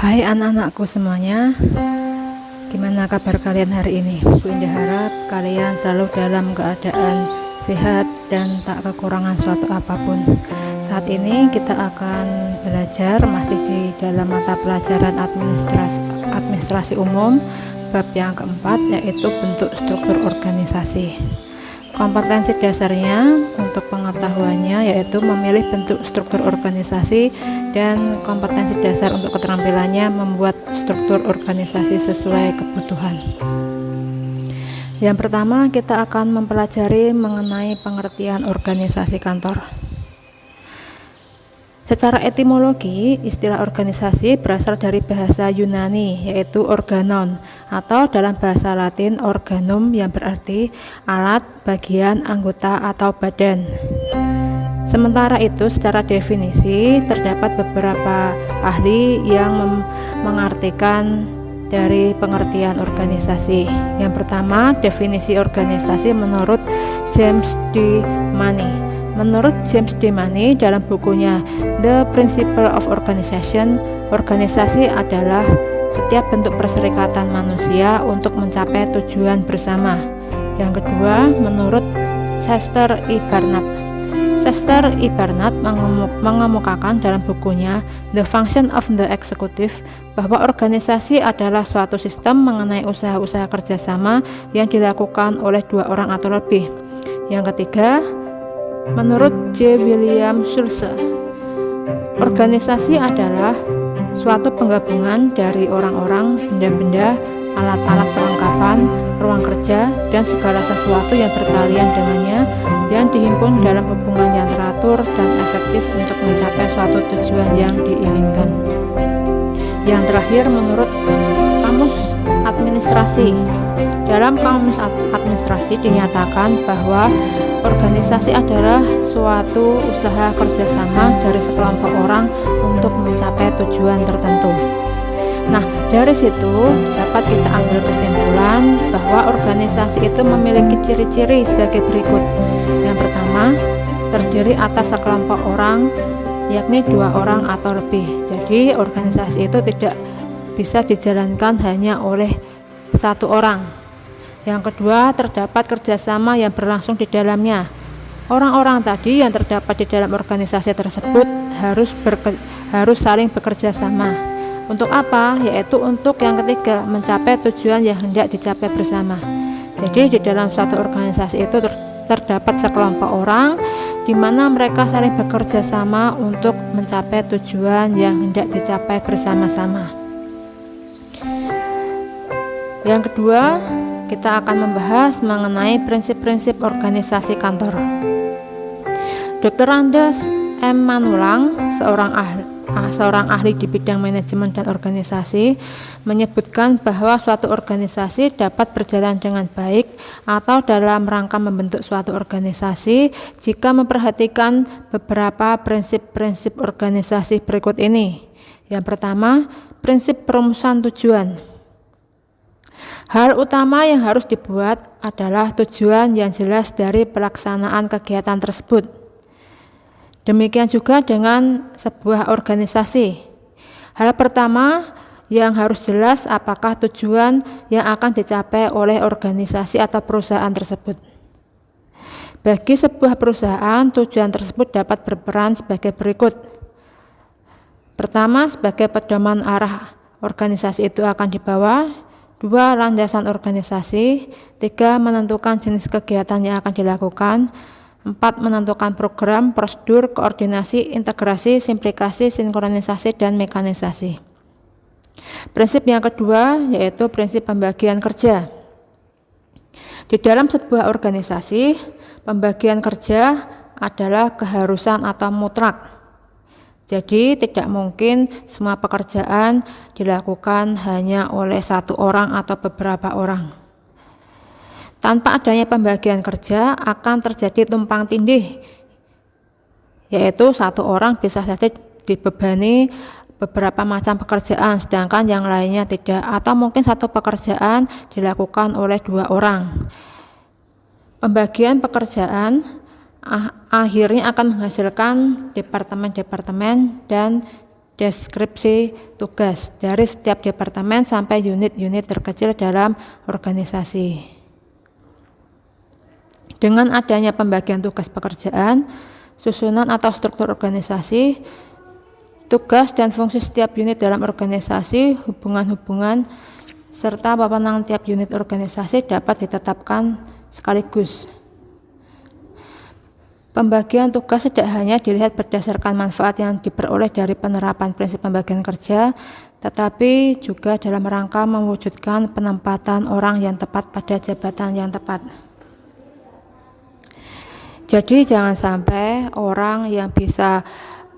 Hai anak-anakku semuanya, gimana kabar kalian hari ini? Bu Indah harap kalian selalu dalam keadaan sehat dan tak kekurangan suatu apapun. Saat ini kita akan belajar masih di dalam mata pelajaran administrasi umum bab yang keempat, yaitu bentuk struktur organisasi. Kompetensi dasarnya untuk pengetahuannya yaitu memilih bentuk struktur organisasi, dan kompetensi dasar untuk keterampilannya membuat struktur organisasi sesuai kebutuhan. Yang pertama, kita akan mempelajari mengenai pengertian organisasi kantor. Secara etimologi, istilah organisasi berasal dari bahasa Yunani, yaitu organon, atau dalam bahasa Latin organum, yang berarti alat, bagian, anggota, atau badan. Sementara itu, secara definisi, terdapat beberapa ahli yang mengartikan dari pengertian organisasi. Yang pertama, definisi organisasi menurut James D. Money. Menurut James D. Money, dalam bukunya The Principle of Organization, organisasi adalah setiap bentuk perserikatan manusia untuk mencapai tujuan bersama. Yang kedua, menurut Chester E. Barnard. Chester E. Barnard mengemukakan dalam bukunya The Function of the Executive bahwa organisasi adalah suatu sistem mengenai usaha-usaha kerjasama yang dilakukan oleh dua orang atau lebih. Yang ketiga, menurut J. William Schulze, organisasi adalah suatu penggabungan dari orang-orang, benda-benda, alat-alat perlengkapan, ruang kerja, dan segala sesuatu yang bertalian dengannya, yang dihimpun dalam hubungan yang teratur dan efektif untuk mencapai suatu tujuan yang diinginkan. Yang terakhir, menurut Kamus Administrasi. Dalam Kamus Administrasi dinyatakan bahwa organisasi adalah suatu usaha kerjasama dari sekelompok orang untuk mencapai tujuan tertentu. Nah, dari situ dapat kita ambil kesimpulan bahwa organisasi itu memiliki ciri-ciri sebagai berikut. Yang pertama, terdiri atas sekelompok orang, yakni dua orang atau lebih. Jadi, organisasi itu tidak bisa dijalankan hanya oleh satu orang. Yang kedua, terdapat kerjasama yang berlangsung di dalamnya. Orang-orang tadi yang terdapat di dalam organisasi tersebut harus saling bekerja sama. Untuk apa? Yaitu untuk yang ketiga, mencapai tujuan yang hendak dicapai bersama. Jadi di dalam suatu organisasi itu terdapat sekelompok orang di mana mereka saling bekerja sama untuk mencapai tujuan yang hendak dicapai bersama-sama. Yang kedua, kita akan membahas mengenai prinsip-prinsip organisasi kantor. Dr. Andes M. Manulang, seorang ahli di bidang manajemen dan organisasi, menyebutkan bahwa suatu organisasi dapat berjalan dengan baik atau dalam rangka membentuk suatu organisasi jika memperhatikan beberapa prinsip-prinsip organisasi berikut ini. Yang pertama, prinsip perumusan tujuan. Hal utama yang harus dibuat adalah tujuan yang jelas dari pelaksanaan kegiatan tersebut. Demikian juga dengan sebuah organisasi. Hal pertama yang harus jelas apakah tujuan yang akan dicapai oleh organisasi atau perusahaan tersebut. Bagi sebuah perusahaan, tujuan tersebut dapat berperan sebagai berikut. Pertama, sebagai pedoman arah organisasi itu akan dibawa. 2. Landasan organisasi. 3. Menentukan jenis kegiatan yang akan dilakukan. 4. Menentukan program, prosedur, koordinasi, integrasi, simplikasi, sinkronisasi, dan mekanisasi. Prinsip yang kedua yaitu prinsip pembagian kerja. Di dalam sebuah organisasi, pembagian kerja adalah keharusan atau mutlak. Jadi tidak mungkin semua pekerjaan dilakukan hanya oleh satu orang atau beberapa orang. Tanpa adanya pembagian kerja akan terjadi tumpang tindih, yaitu satu orang bisa saja dibebani beberapa macam pekerjaan sedangkan yang lainnya tidak, atau mungkin satu pekerjaan dilakukan oleh dua orang. Pembagian pekerjaan akhirnya akan menghasilkan departemen-departemen dan deskripsi tugas dari setiap departemen sampai unit-unit terkecil dalam organisasi. Dengan adanya pembagian tugas pekerjaan, susunan atau struktur organisasi, tugas dan fungsi setiap unit dalam organisasi, hubungan-hubungan, serta wewenang tiap unit organisasi dapat ditetapkan sekaligus. Pembagian tugas tidak hanya dilihat berdasarkan manfaat yang diperoleh dari penerapan prinsip pembagian kerja, tetapi juga dalam rangka mewujudkan penempatan orang yang tepat pada jabatan yang tepat. Jadi jangan sampai orang yang bisa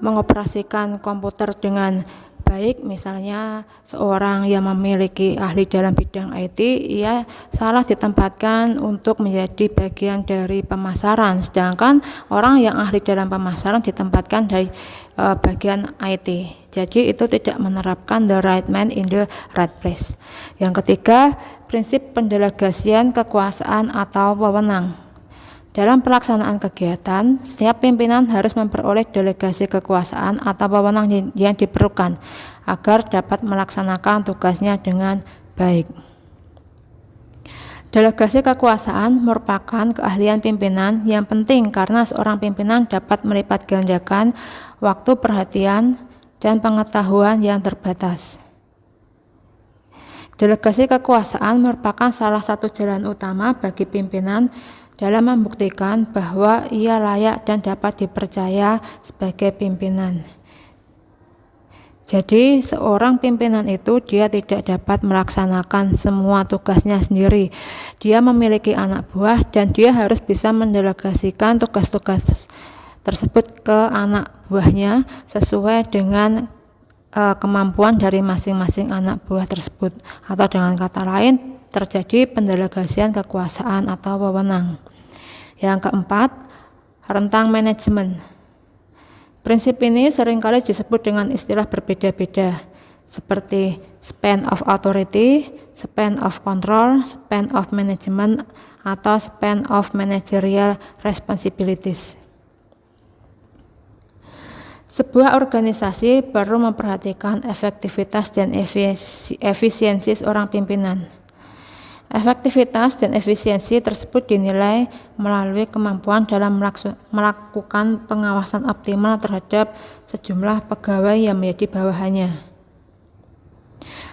mengoperasikan komputer dengan baik, misalnya seorang yang memiliki ahli dalam bidang IT, ia salah ditempatkan untuk menjadi bagian dari pemasaran, sedangkan orang yang ahli dalam pemasaran ditempatkan dari bagian IT. Jadi itu tidak menerapkan the right man in the right place. Yang ketiga, prinsip pendelegasian kekuasaan atau wewenang. Dalam pelaksanaan kegiatan, setiap pimpinan harus memperoleh delegasi kekuasaan atau wewenang yang diperlukan agar dapat melaksanakan tugasnya dengan baik. Delegasi kekuasaan merupakan keahlian pimpinan yang penting karena seorang pimpinan dapat melipat gandakan waktu, perhatian, dan pengetahuan yang terbatas. Delegasi kekuasaan merupakan salah satu jalan utama bagi pimpinan dalam membuktikan bahwa ia layak dan dapat dipercaya sebagai pimpinan. Jadi seorang pimpinan itu dia tidak dapat melaksanakan semua tugasnya sendiri. Dia memiliki anak buah dan dia harus bisa mendelegasikan tugas-tugas tersebut ke anak buahnya sesuai dengan kemampuan dari masing-masing anak buah tersebut. Atau dengan kata lain, terjadi pendelegasian kekuasaan atau wewenang. Yang keempat, rentang manajemen. Prinsip ini seringkali disebut dengan istilah berbeda-beda, seperti span of authority, span of control, span of management, atau span of managerial responsibilities. Sebuah organisasi perlu memperhatikan efektivitas dan efisiensi seorang pimpinan. Efektivitas dan efisiensi tersebut dinilai melalui kemampuan dalam melakukan pengawasan optimal terhadap sejumlah pegawai yang menjadi bawahannya.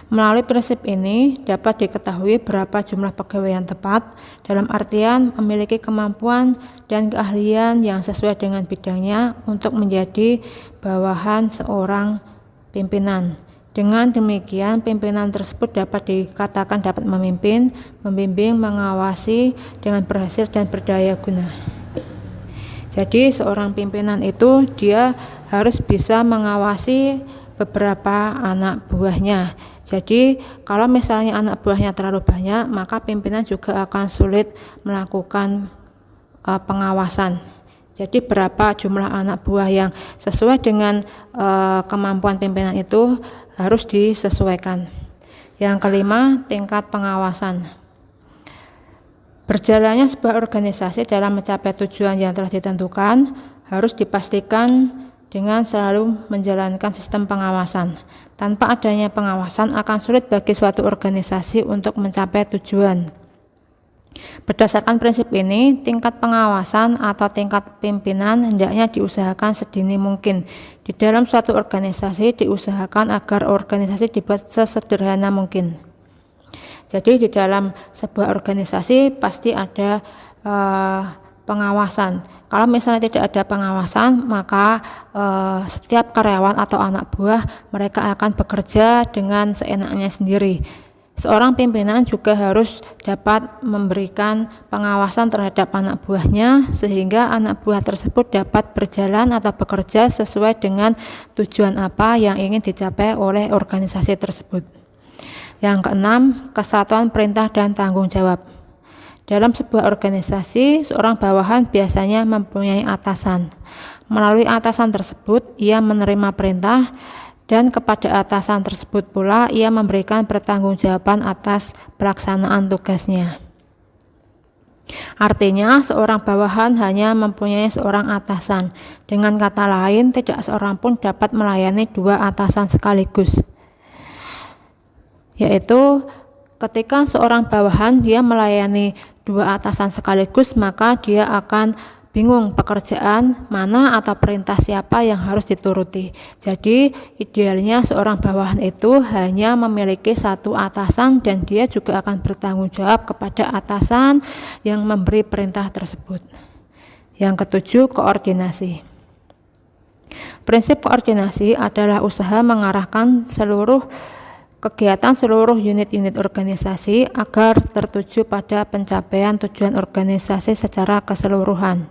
Melalui prinsip ini dapat diketahui berapa jumlah pegawai yang tepat, dalam artian memiliki kemampuan dan keahlian yang sesuai dengan bidangnya untuk menjadi bawahan seorang pimpinan. Dengan demikian, pimpinan tersebut dapat dikatakan dapat memimpin, membimbing, mengawasi dengan berhasil dan berdaya guna. Jadi seorang pimpinan itu dia harus bisa mengawasi beberapa anak buahnya. Jadi kalau misalnya anak buahnya terlalu banyak, maka pimpinan juga akan sulit melakukan pengawasan. Jadi berapa jumlah anak buah yang sesuai dengan kemampuan pimpinan itu harus disesuaikan. Yang kelima, tingkat pengawasan. Berjalannya sebuah organisasi dalam mencapai tujuan yang telah ditentukan harus dipastikan dengan selalu menjalankan sistem pengawasan. Tanpa adanya pengawasan akan sulit bagi suatu organisasi untuk mencapai tujuan. Berdasarkan prinsip ini, tingkat pengawasan atau tingkat pimpinan hendaknya diusahakan sedini mungkin. Di dalam suatu organisasi diusahakan agar organisasi dibuat sesederhana mungkin. Jadi di dalam sebuah organisasi pasti ada pengawasan. Kalau misalnya tidak ada pengawasan, maka setiap karyawan atau anak buah mereka akan bekerja dengan seenaknya sendiri. Seorang pimpinan juga harus dapat memberikan pengawasan terhadap anak buahnya sehingga anak buah tersebut dapat berjalan atau bekerja sesuai dengan tujuan apa yang ingin dicapai oleh organisasi tersebut. Yang keenam, kesatuan perintah dan tanggung jawab. Dalam sebuah organisasi, seorang bawahan biasanya mempunyai atasan. Melalui atasan tersebut, ia menerima perintah dan kepada atasan tersebut pula ia memberikan pertanggungjawaban atas pelaksanaan tugasnya. Artinya, seorang bawahan hanya mempunyai seorang atasan. Dengan kata lain, tidak seorang pun dapat melayani dua atasan sekaligus. Yaitu, ketika seorang bawahan dia melayani dua atasan sekaligus, maka dia akan bingung pekerjaan mana atau perintah siapa yang harus dituruti. Jadi idealnya seorang bawahan itu hanya memiliki satu atasan dan dia juga akan bertanggung jawab kepada atasan yang memberi perintah tersebut. Yang ketujuh, koordinasi. Prinsip koordinasi adalah usaha mengarahkan seluruh kegiatan seluruh unit-unit organisasi agar tertuju pada pencapaian tujuan organisasi secara keseluruhan.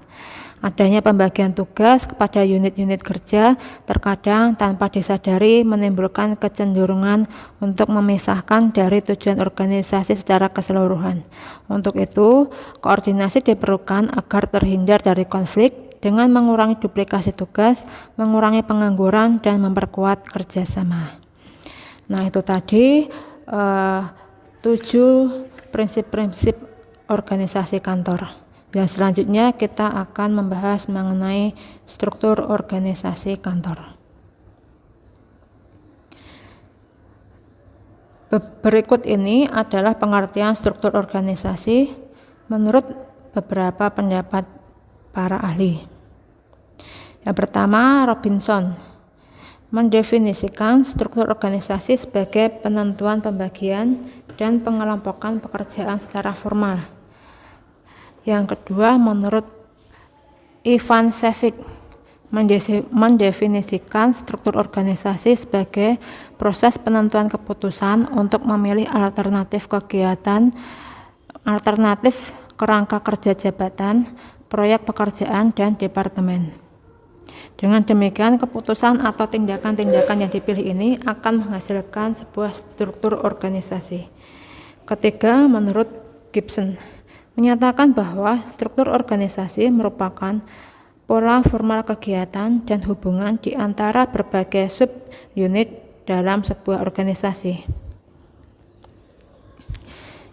Adanya pembagian tugas kepada unit-unit kerja terkadang tanpa disadari menimbulkan kecenderungan untuk memisahkan dari tujuan organisasi secara keseluruhan. Untuk itu, koordinasi diperlukan agar terhindar dari konflik dengan mengurangi duplikasi tugas, mengurangi pengangguran, dan memperkuat kerjasama. Nah, itu tadi 7 prinsip-prinsip organisasi kantor. Yang selanjutnya kita akan membahas mengenai struktur organisasi kantor. Berikut ini adalah pengertian struktur organisasi menurut beberapa pendapat para ahli. Yang pertama, Robinson mendefinisikan struktur organisasi sebagai penentuan pembagian dan pengelompokan pekerjaan secara formal. Yang kedua, menurut Ivan Šević mendefinisikan struktur organisasi sebagai proses penentuan keputusan untuk memilih alternatif kegiatan, alternatif kerangka kerja jabatan, proyek pekerjaan, dan departemen. Dengan demikian, keputusan atau tindakan-tindakan yang dipilih ini akan menghasilkan sebuah struktur organisasi. Ketiga, menurut Gibson, menyatakan bahwa struktur organisasi merupakan pola formal kegiatan dan hubungan di antara berbagai sub-unit dalam sebuah organisasi.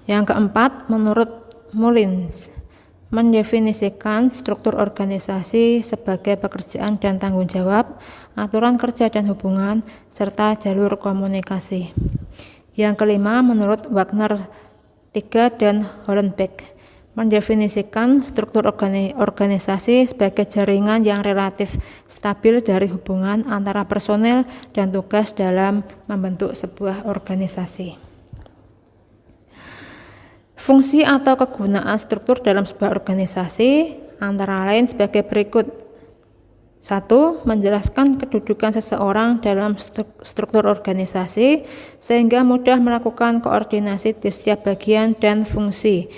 Yang keempat, menurut Mullins, mendefinisikan struktur organisasi sebagai pekerjaan dan tanggung jawab, aturan kerja dan hubungan, serta jalur komunikasi. Yang kelima, menurut Wagner, Tiga, dan Hollenbeck, mendefinisikan struktur organisasi sebagai jaringan yang relatif stabil dari hubungan antara personel dan tugas dalam membentuk sebuah organisasi. Fungsi atau kegunaan struktur dalam sebuah organisasi antara lain sebagai berikut. 1. Menjelaskan kedudukan seseorang dalam struktur organisasi sehingga mudah melakukan koordinasi di setiap bagian dan fungsi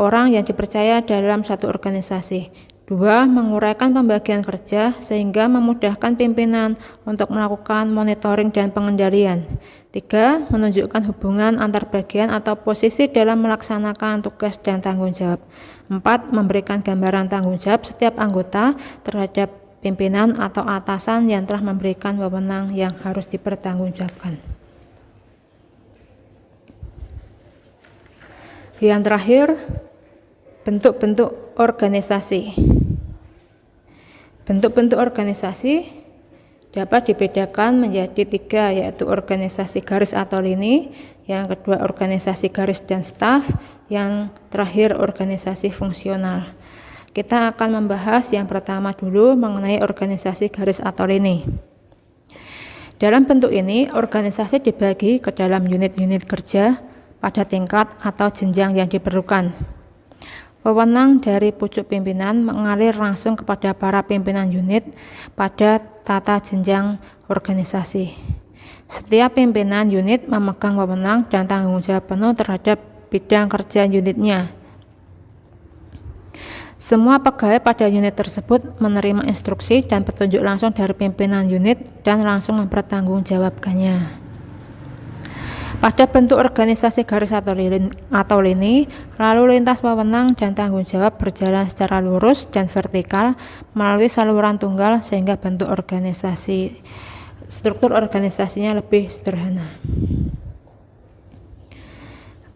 orang yang dipercaya dalam satu organisasi. 2. Menguraikan pembagian kerja sehingga memudahkan pimpinan untuk melakukan monitoring dan pengendalian. 3. Menunjukkan hubungan antar bagian atau posisi dalam melaksanakan tugas dan tanggung jawab. 4. Memberikan gambaran tanggung jawab setiap anggota terhadap pimpinan atau atasan yang telah memberikan wewenang yang harus dipertanggungjawabkan. Yang terakhir, bentuk-bentuk organisasi. Bentuk-bentuk organisasi dapat dibedakan menjadi 3, yaitu organisasi garis atau lini, yang kedua organisasi garis dan staf, yang terakhir organisasi fungsional. Kita akan membahas yang pertama dulu mengenai organisasi garis atau lini. Dalam bentuk ini, organisasi dibagi ke dalam unit-unit kerja pada tingkat atau jenjang yang diperlukan. Wewenang dari pucuk pimpinan mengalir langsung kepada para pimpinan unit pada tata jenjang organisasi. Setiap pimpinan unit memegang wewenang dan tanggung jawab penuh terhadap bidang kerja unitnya. Semua pegawai pada unit tersebut menerima instruksi dan petunjuk langsung dari pimpinan unit dan langsung mempertanggungjawabkannya. Pada bentuk organisasi garis atau lini, lalu lintas wewenang dan tanggung jawab berjalan secara lurus dan vertikal melalui saluran tunggal sehingga bentuk struktur organisasinya lebih sederhana.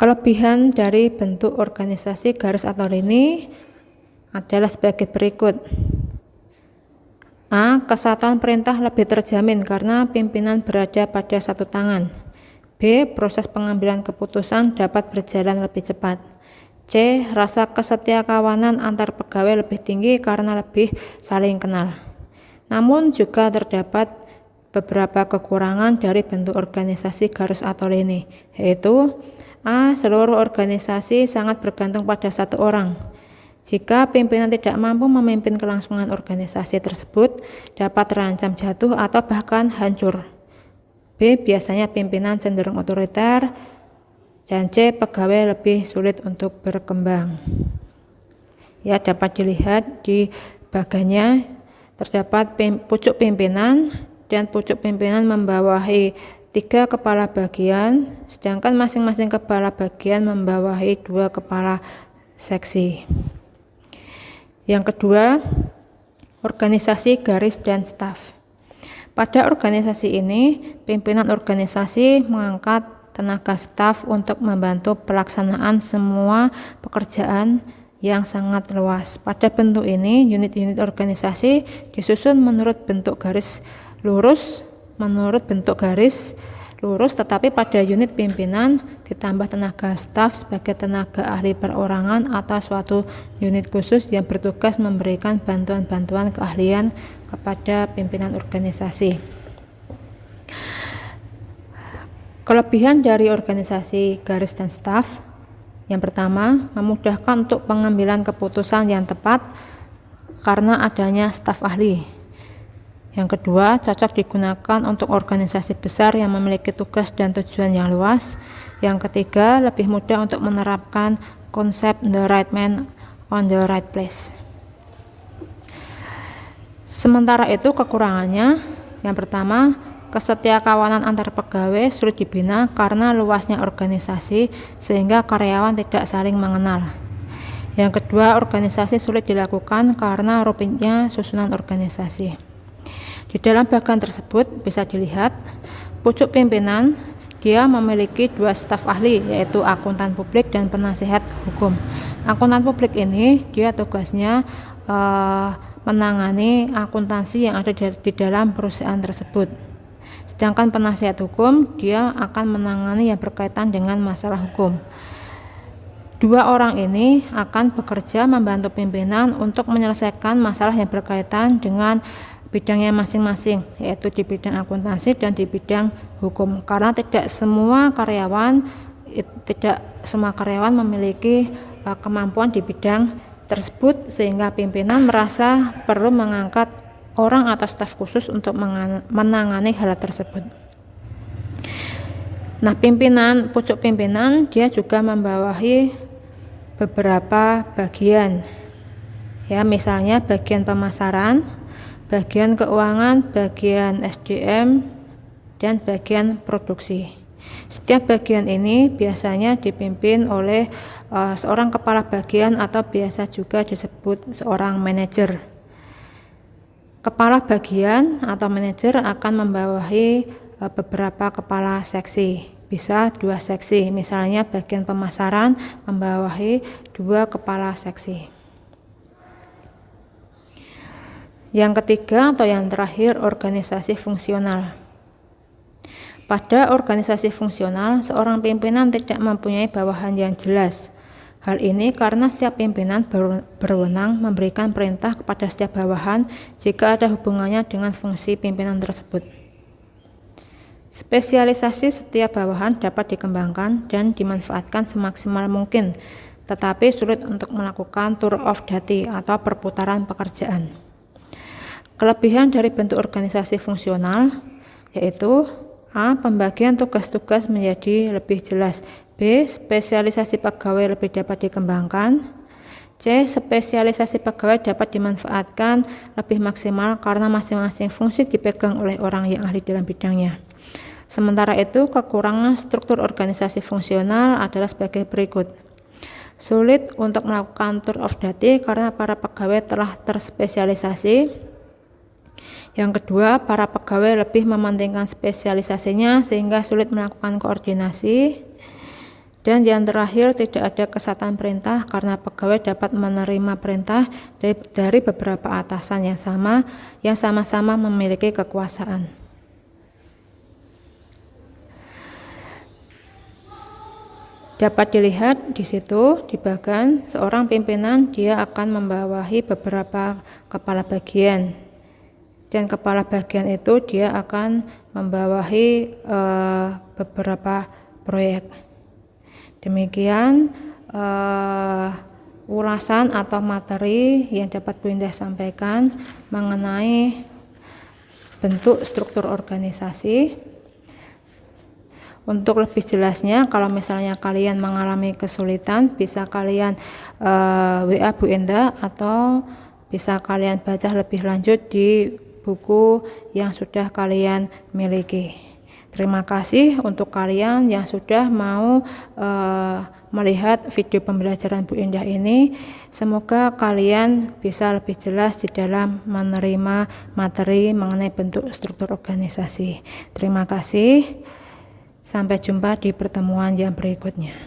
Kelebihan dari bentuk organisasi garis atau lini adalah sebagai berikut. A. Kesatuan perintah lebih terjamin karena pimpinan berada pada satu tangan. B. Proses pengambilan keputusan dapat berjalan lebih cepat. C. Rasa kesetiakawanan antar pegawai lebih tinggi karena lebih saling kenal. Namun juga terdapat beberapa kekurangan dari bentuk organisasi garis atau lini, yaitu A. Seluruh organisasi sangat bergantung pada satu orang. Jika pimpinan tidak mampu memimpin kelangsungan organisasi tersebut, dapat terancam jatuh atau bahkan hancur. B. Biasanya pimpinan cenderung otoriter. Dan C. Pegawai lebih sulit untuk berkembang. Ya, dapat dilihat di bagannya terdapat pucuk pimpinan, dan pucuk pimpinan membawahi 3 kepala bagian, sedangkan masing-masing kepala bagian membawahi 2 kepala seksi. Yang kedua, organisasi garis dan staf. Pada organisasi ini, pimpinan organisasi mengangkat tenaga staf untuk membantu pelaksanaan semua pekerjaan yang sangat luas. Pada bentuk ini, unit-unit organisasi disusun menurut bentuk garis lurus, tetapi pada unit pimpinan ditambah tenaga staf sebagai tenaga ahli perorangan atau suatu unit khusus yang bertugas memberikan bantuan-bantuan keahlian kepada pimpinan organisasi. Kelebihan dari organisasi garis dan staf: yang pertama, memudahkan untuk pengambilan keputusan yang tepat karena adanya staf ahli. Yang kedua, cocok digunakan untuk organisasi besar yang memiliki tugas dan tujuan yang luas. Yang ketiga, lebih mudah untuk menerapkan konsep the right man on the right place. Sementara itu kekurangannya, yang pertama, kesetiakawanan antar pegawai sulit dibina karena luasnya organisasi sehingga karyawan tidak saling mengenal. Yang kedua, organisasi sulit dilakukan karena rumitnya susunan organisasi. Di dalam bagan tersebut bisa dilihat pucuk pimpinan, dia memiliki 2 staf ahli, yaitu akuntan publik dan penasihat hukum. Akuntan publik ini dia tugasnya menangani akuntansi yang ada di dalam perusahaan tersebut. Sedangkan penasihat hukum dia akan menangani yang berkaitan dengan masalah hukum. 2 orang ini akan bekerja membantu pimpinan untuk menyelesaikan masalah yang berkaitan dengan bidangnya masing-masing, yaitu di bidang akuntansi dan di bidang hukum. Karena tidak semua karyawan memiliki kemampuan di bidang tersebut, sehingga pimpinan merasa perlu mengangkat orang atau staf khusus untuk menangani hal tersebut. Nah, pucuk pimpinan dia juga membawahi beberapa bagian. Ya, misalnya bagian pemasaran, bagian keuangan, bagian SDM, dan bagian produksi. Setiap bagian ini biasanya dipimpin oleh seorang kepala bagian atau biasa juga disebut seorang manajer. Kepala bagian atau manajer akan membawahi beberapa kepala seksi, bisa 2 seksi. Misalnya bagian pemasaran membawahi 2 kepala seksi. Yang ketiga atau yang terakhir, organisasi fungsional. Pada organisasi fungsional, seorang pimpinan tidak mempunyai bawahan yang jelas. Hal ini karena setiap pimpinan berwenang memberikan perintah kepada setiap bawahan jika ada hubungannya dengan fungsi pimpinan tersebut. Spesialisasi setiap bawahan dapat dikembangkan dan dimanfaatkan semaksimal mungkin, tetapi sulit untuk melakukan tour of duty atau perputaran pekerjaan. Kelebihan dari bentuk organisasi fungsional yaitu A. Pembagian tugas-tugas menjadi lebih jelas. B. Spesialisasi pegawai lebih dapat dikembangkan. C. Spesialisasi pegawai dapat dimanfaatkan lebih maksimal karena masing-masing fungsi dipegang oleh orang yang ahli dalam bidangnya. Sementara itu, kekurangan struktur organisasi fungsional adalah sebagai berikut. Sulit untuk melakukan tour of duty karena para pegawai telah terspesialisasi. Yang kedua, para pegawai lebih mementingkan spesialisasinya sehingga sulit melakukan koordinasi. Dan yang terakhir, tidak ada kesalahan perintah karena pegawai dapat menerima perintah dari beberapa atasan yang sama-sama memiliki kekuasaan. Dapat dilihat di situ di bagian seorang pimpinan, dia akan membawahi beberapa kepala bagian, dan kepala bagian itu dia akan membawahi beberapa proyek. Demikian ulasan atau materi yang dapat Bu Indah sampaikan mengenai bentuk struktur organisasi. Untuk lebih jelasnya, kalau misalnya kalian mengalami kesulitan, bisa kalian WA Bu Indah atau bisa kalian baca lebih lanjut di buku yang sudah kalian miliki. Terima kasih untuk kalian yang sudah mau melihat video pembelajaran Bu Indah ini. Semoga kalian bisa lebih jelas di dalam menerima materi mengenai bentuk struktur organisasi. Terima kasih. Sampai jumpa di pertemuan yang berikutnya.